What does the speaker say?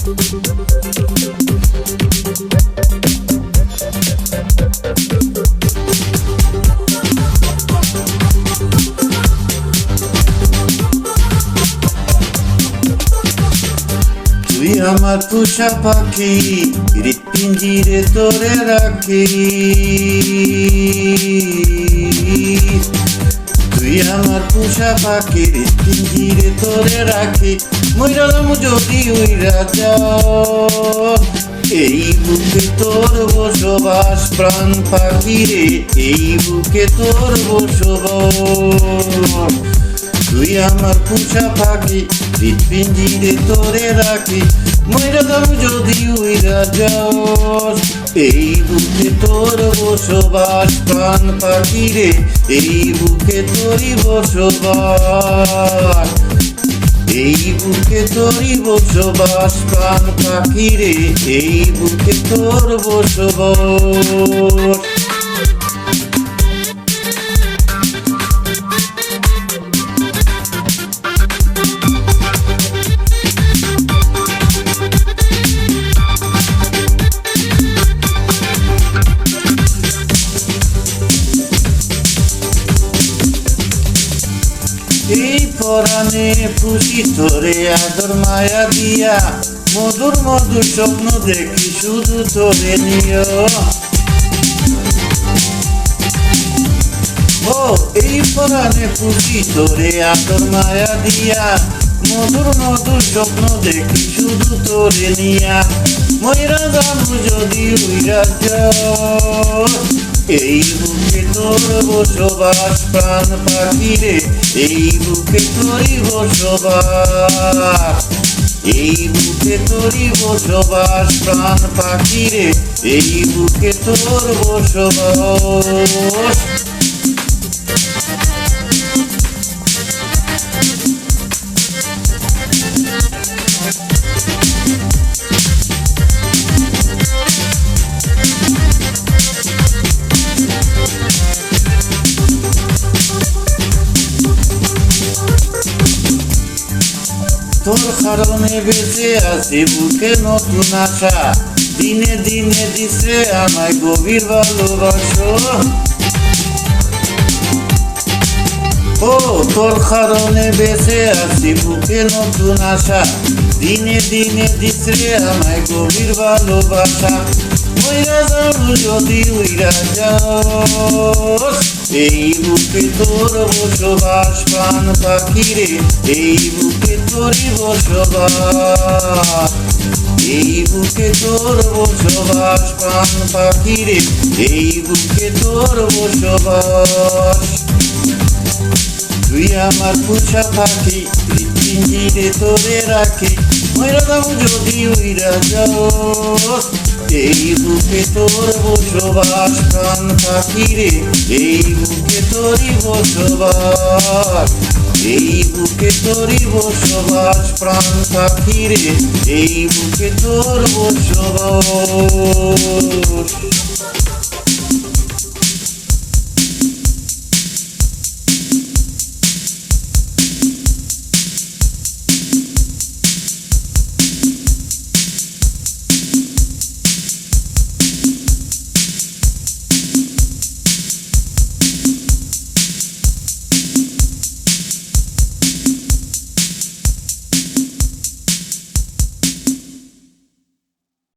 তুই আমার পোষা পাখি, হৃৎপিঞ্জিরে তোরে রাখি। তুই আমার পোষা পাখি, হৃৎপিঞ্জিরে তোরে রাখি। মইরালাম যদি উইরা যাও, এই বুকে তোর বসবাস প্রাণ পাখি রে, এই বুকে তোর বসবাস। তুই আমার পোষা পাখি, হৃৎপিঞ্জিরে তোরে রাখি। মইরালাম যদি উইরা যাস, এই বুকে তোর বসবাস প্রাণ পাখি রে, এই বুকে তোরই বসবাস। এই বুকে তোরই বসবাস প্রাণ পাখি রে, এই বুকে তোর বসবাস। এই পরাণে পুষি তোরে আদর মায়া দিয়া, মধুর মধুর স্বপ্ন দেখি শুধু তোরে নিও। ও এই পরাণে পুষি তোরে আদর মায়া দিয়া, মধুর মধুর স্বপ্ন দেখি শুধু তোরে নিয়া। মইরা যাবো যদি উইরা যাও, এই বুকে তোর বসবাস প্রাণ পাখি রে, এই বুকে তোরই বসবাস। এই বুকে তোরই বসবাস প্রাণ পাখি রে, এই বুকে তোর বসবাস। তোর কারণে বেঁচে আছি বুকে নতুন আশা, দিনে দিনে দিছে আমায় গভীর ভালোবাসো। ও তোর কারণে বেঁচে আছি বুকে নতুন আশা, দিনে দিনে দিছে আমায় গভীর ভালোবাসা। উইরা যাবো যদি উইরা যাও, এই বুকে তোর বসবাস প্রাণ পাখি রে, এই বুকে তোরই বসবাস। এই বুকে তোর বসবাস প্রাণ পাখি রে, এই বুকে তোর বসবাস। তুই আমার পোষা পাখি, হৃৎপিঞ্জিরে তোরে রাখি। মইরা যাবো যদি উইরা যাও, এই বুকে তোর বসবাস প্রাণ পাখি রে, এই বুকে তোরই বসবাস। এই বুকে তোরই বসবাস প্রাণ পাখি রে, এই বুকে তোর বসবাস।